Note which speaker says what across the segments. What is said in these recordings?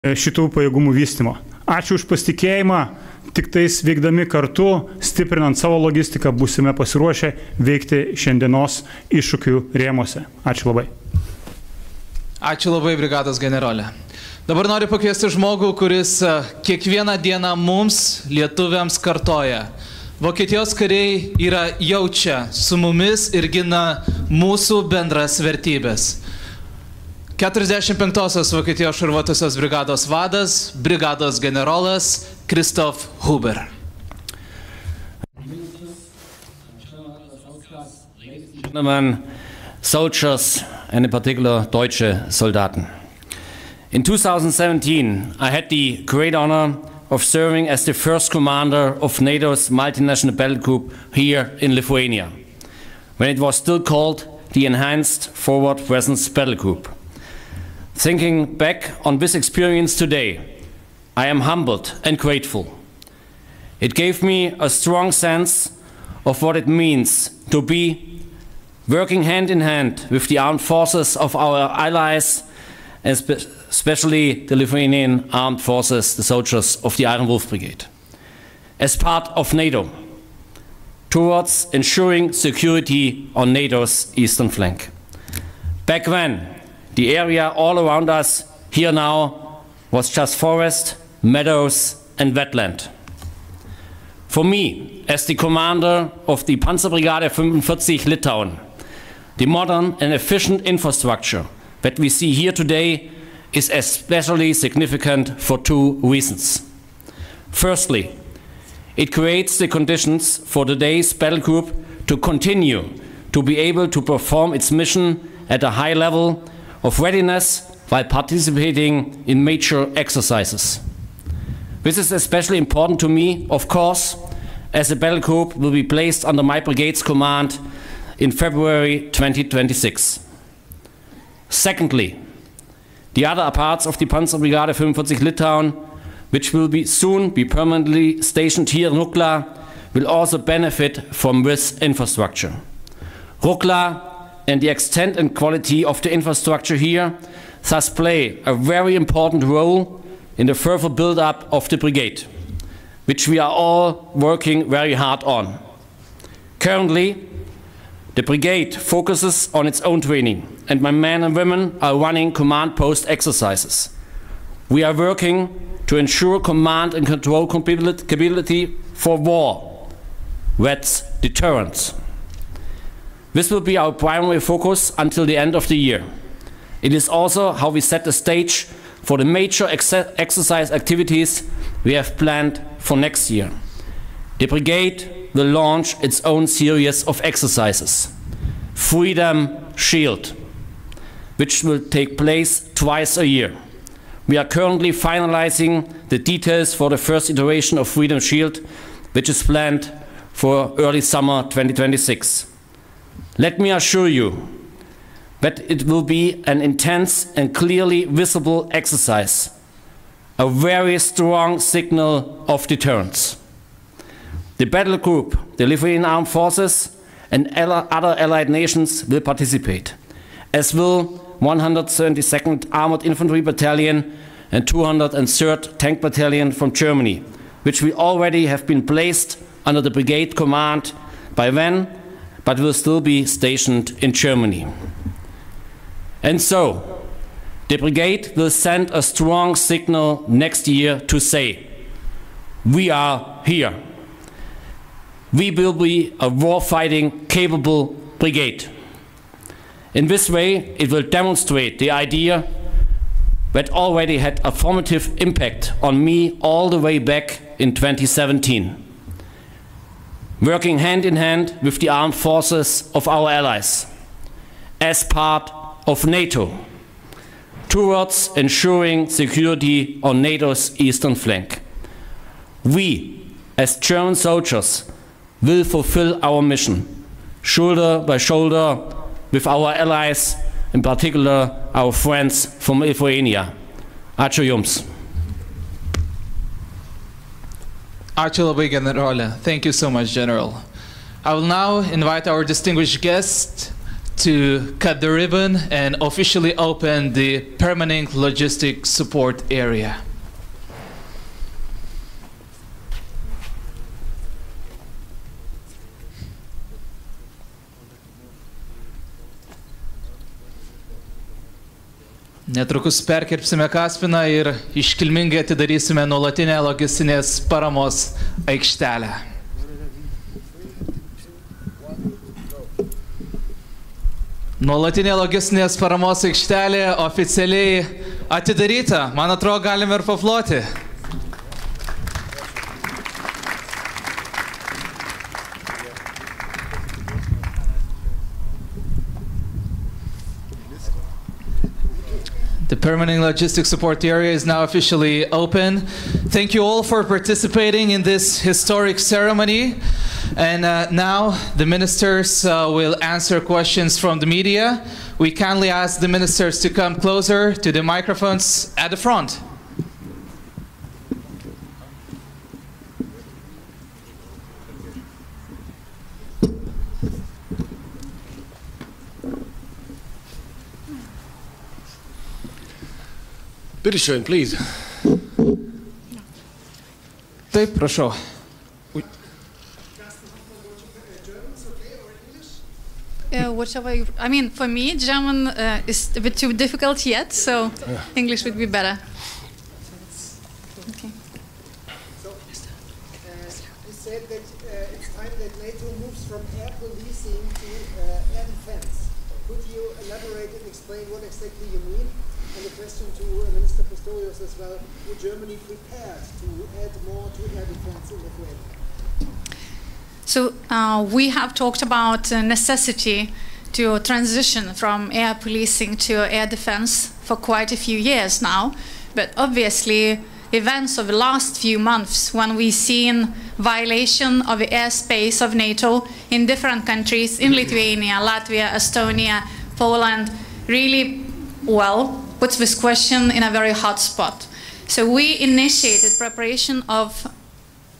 Speaker 1: šitų pajėgumų vystymo. Ačiū už pasitikėjimą, tik tais veikdami kartu, stiprinant savo logistiką, būsime pasiruošę veikti šiandienos iššūkių rėmuose. Ačiū labai.
Speaker 2: Ačiū labai, brigados generolė. Dabar noriu pakviesti žmogų, kuris kiekvieną dieną mums, lietuviams, kartoja. Vokietijos kariai yra jau čia su mumis ir gina mūsų bendras vertybės. 45-osios Vokietijos šarvuotosios brigados vadas, brigados generolas Christoph Huber.
Speaker 3: Soldiers and in particular Deutsche Soldaten. In 2017, I had the great honor of serving as the first commander of NATO's multinational battle group here in Lithuania, when it was still called the Enhanced Forward Presence Battle Group. Thinking back on this experience today, I am humbled and grateful. It gave me a strong sense of what it means to be working hand in hand with the armed forces of our allies, and especially the Lithuanian armed forces, the soldiers of the Iron Wolf Brigade, as part of NATO, towards ensuring security on NATO's eastern flank. Back then, the area all around us, here now, was just forest, meadows, and wetland. For me, as the commander of the Panzerbrigade 45 Litauen, the modern and efficient infrastructure that we see here today is especially significant for two reasons. Firstly, it creates the conditions for today's battle group to continue to be able to perform its mission at a high level of readiness while participating in major exercises. This is especially important to me, of course, as the battle group will be placed under my brigade's command in February 2026. Secondly, the other parts of the Panzerbrigade 45 Litauen, which will soon be permanently stationed here in Rukloje, will also benefit from this infrastructure. Rukloje and the extent and quality of the infrastructure here thus play a very important role in the further build-up of the brigade, which we are all working very hard on. Currently, the brigade focuses on its own training, and my men and women are running command post exercises. We are working to ensure command and control capability for war, that's deterrence. This will be our primary focus until the end of the year. It is also how we set the stage for the major exercise activities we have planned for next year. The brigade will launch its own series of exercises, Freedom Shield, which will take place twice a year. We are currently finalizing the details for the first iteration of Freedom Shield, which is planned for early summer 2026. Let me assure you that it will be an intense and clearly visible exercise, a very strong signal of deterrence. The battle group, the Lithuanian Armed Forces, and other allied nations will participate, as will 172nd Armored Infantry Battalion and 203rd Tank Battalion from Germany, which we already have been placed under the brigade command by then, but will still be stationed in Germany. And so, the brigade will send a strong signal next year to say, we are here. We will be a war-fighting, capable brigade. In this way, it will demonstrate the idea that already had a formative impact on me all the way back in 2017. Working hand in hand with the armed forces of our allies, as part of NATO, towards ensuring security on NATO's eastern flank. We, as German soldiers, will fulfill our mission, shoulder by shoulder with our allies, in particular our friends from Lithuania. Ačiū Jums.
Speaker 2: Ačiū labai, Generole. Thank you so much, General. I will now invite our distinguished guest to cut the ribbon and officially open the permanent logistic support area. Netrukus perkirpsime kaspiną ir iškilmingai atidarysime nuolatinę logistinės paramos aikštelę. Nuolatinė logistinės paramos aikštelė oficialiai atidaryta. Man atrodo, galime ir paploti. The permanent logistics support area is now officially open. Thank you all for participating in this historic ceremony. And now the ministers will answer questions from the media. We kindly ask the ministers to come closer to the microphones at the front.
Speaker 4: Bitte schön, please.
Speaker 2: Taip, prašau.
Speaker 5: Whatever you, I mean, for me, German is a bit too difficult yet, so English would be better. Okay.
Speaker 6: So, you said that it's time that NATO moves from air policing to air defense. Could you elaborate and explain what exactly you mean? And a question to Minister Pistorius as well. Would Germany prepare to add more to air defense in Lithuania?
Speaker 5: So we have talked about necessity to transition from air policing to air defense for quite a few years now. But obviously, events of the last few months, when we've seen violation of the airspace of NATO in different countries, in Lithuania, Latvia, Estonia, Poland, really, well, puts this question in a very hot spot. So we initiated preparation of,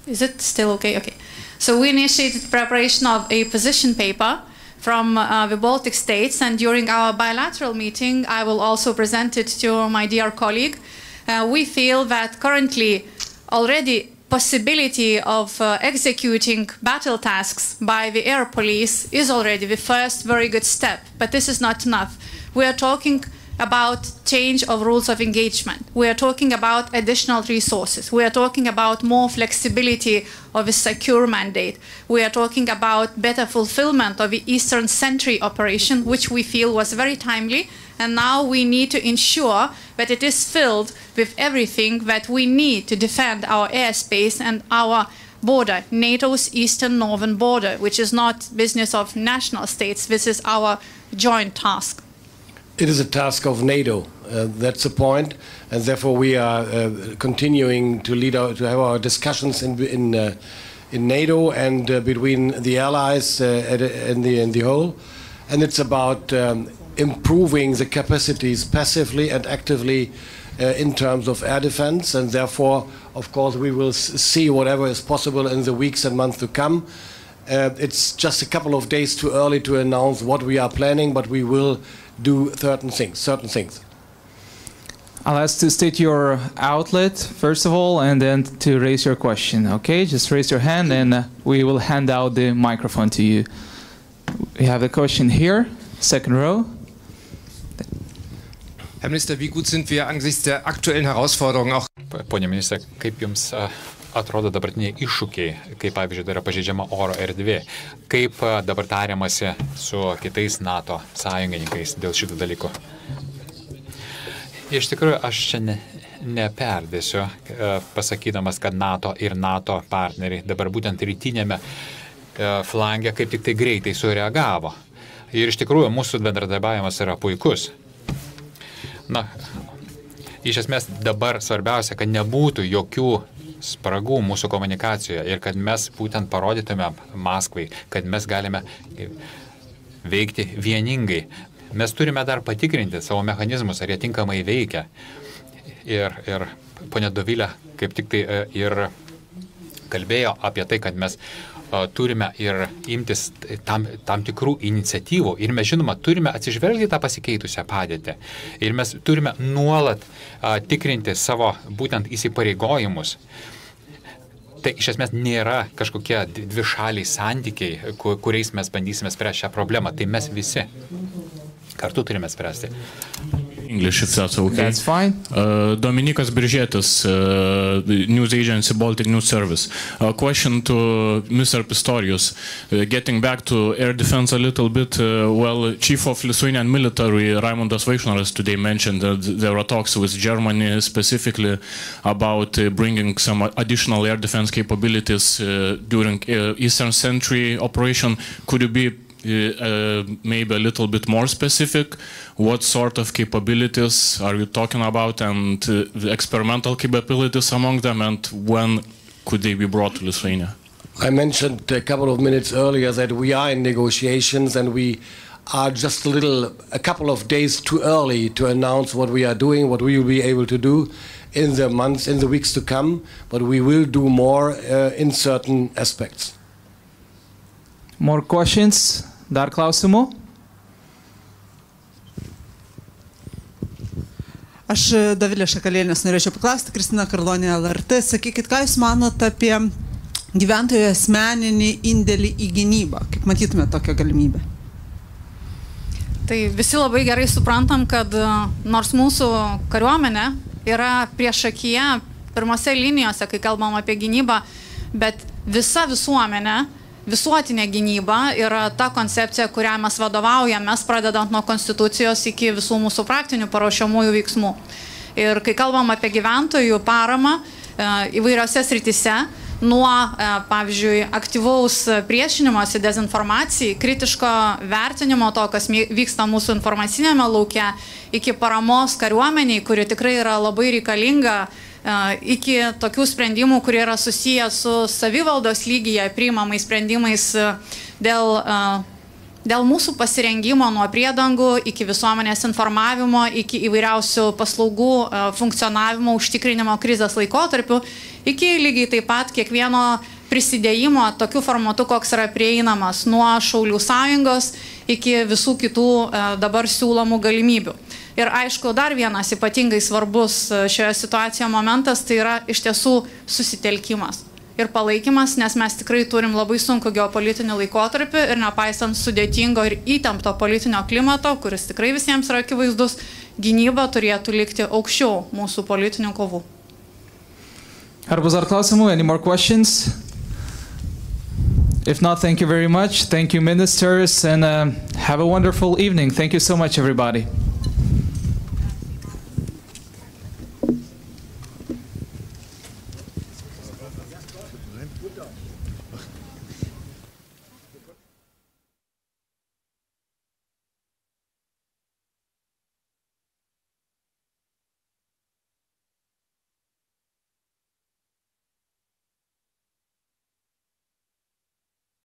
Speaker 5: is it still okay? Okay. So we initiated preparation of a position paper from the Baltic states, and during our bilateral meeting, I will also present it to my dear colleague. We feel that currently already possibility of executing battle tasks by the air police is already the first very good step, but this is not enough. We are talking about change of rules of engagement. We are talking about additional resources. We are talking about more flexibility of a secure mandate. We are talking about better fulfillment of the Eastern Sentry operation, which we feel was very timely. And now we need to ensure that it is filled with everything that we need to defend our airspace and our border, NATO's eastern northern border, which is not business of national states. This is our joint task.
Speaker 4: It is a task of NATO. That's the point, and therefore we are continuing to have our discussions in NATO and between the allies and the whole. And it's about improving the capacities passively and actively in terms of air defense. And therefore, of course, we will see whatever is possible in the weeks and months to come. It's just a couple of days too early to announce what we are planning, but we will do certain things.
Speaker 2: I'll ask to state your outlet, first of all, and then to raise your question, okay? Just raise your hand and we will hand out the microphone to you. We have a question here, second row.
Speaker 7: Herr Minister, wie gut sind wir angesichts der aktuellen Herausforderungen auch?
Speaker 8: Pone ministre, kaip jums atrodo dabartiniai iššūkiai, kaip pavyzdžiui, tai yra pažeidžiama oro erdvė, kaip dabar tariamasi su kitais NATO sąjungininkais dėl šitų dalykų? Iš tikrųjų, aš čia neperdėsiu, pasakydamas, kad NATO ir NATO partneriai dabar būtent rytinėme flange kaip tik tai greitai sureagavo. Ir iš tikrųjų, mūsų bendradarbiavimas yra puikus. Na, iš esmės dabar svarbiausia, kad nebūtų jokių spragų mūsų komunikacijoje ir kad mes būtent parodytume Maskvai, kad mes galime veikti vieningai. Mes turime dar patikrinti savo mechanizmus, ar jie tinkamai veikia. Ir ponia Dovilė kaip tik tai ir kalbėjo apie tai, kad mes turime ir imtis tam tikrų iniciatyvų ir mes žinoma turime atsižvelgti tą pasikeitusią padėtį ir mes turime nuolat tikrinti savo būtent įsipareigojimus. Tai iš esmės nėra kažkokie dvišaliai santykiai, kuriais mes bandysime spręsti šią problemą. Tai mes visi kartu turime spręsti.
Speaker 9: English, if that's okay.
Speaker 2: That's fine.
Speaker 9: Dominikas Biržėtis, news agency, Baltic News Service. Question to Mr. Pistorius. Getting back to air defense a little bit, well, Chief of Lithuanian Military, Raimundas Vaikšnoras, today mentioned that there are talks with Germany specifically about bringing some additional air defense capabilities during Eastern Century operation. Could you be maybe a little bit more specific? What sort of capabilities are you talking about, and the experimental capabilities among them, and when could they be brought to Lithuania?
Speaker 4: I mentioned a couple of minutes earlier that we are in negotiations and we are just a couple of days too early to announce what we are doing, what we will be able to do in the weeks to come, but we will do more in certain aspects.
Speaker 2: More questions? Dar klausimų?
Speaker 10: Aš Davilė Šakalienės norėčiau paklausti, Kristina Karlonė, LRT. Sakykit, ką Jūs manot apie gyventojų asmeninį indėlį į gynybą? Kaip matytume tokią galimybę?
Speaker 5: Tai visi labai gerai suprantam, kad nors mūsų kariuomenė yra priešakyje, pirmose linijose, kai kalbam apie gynybą, bet visa visuomenė, visuotinė gynyba yra ta koncepcija, kurią mes vadovaujamės, pradedant nuo konstitucijos iki visų mūsų praktinių paruošiamųjų veiksmų. Ir kai kalbam apie gyventojų paramą įvairiose srityse, nuo, pavyzdžiui, aktyvaus priešinimosi dezinformacijai, kritiško vertinimo to, kas vyksta mūsų informacinėme lauke, iki paramos kariuomeniai, kuri tikrai yra labai reikalinga, iki tokių sprendimų, kurie yra susiję su savivaldos lygyje priimamais sprendimais dėl mūsų pasirengimo nuo priedangų, iki visuomenės informavimo, iki įvairiausių paslaugų funkcionavimo, užtikrinimo krizės laikotarpių, iki lygiai taip pat kiekvieno prisidėjimo tokiu formatu, koks yra prieinamas nuo Šaulių sąjungos iki visų kitų dabar siūlomų galimybių. Ir aišku, dar vienas ypatingai svarbus šioje situacijoje momentas, tai yra iš tiesų susitelkimas ir palaikymas, nes mes tikrai turim labai sunku geopolitinį laikotarpį ir nepaisant sudėtingo ir įtempto politinio klimato, kuris tikrai visiems yra akivaizdus, gynyba turėtų likti aukščiau mūsų politinių kovų.
Speaker 2: Ar bus dar klausimų? Any more questions? If not, thank you very much. Thank you, ministers, and have a wonderful evening. Thank you so much, everybody.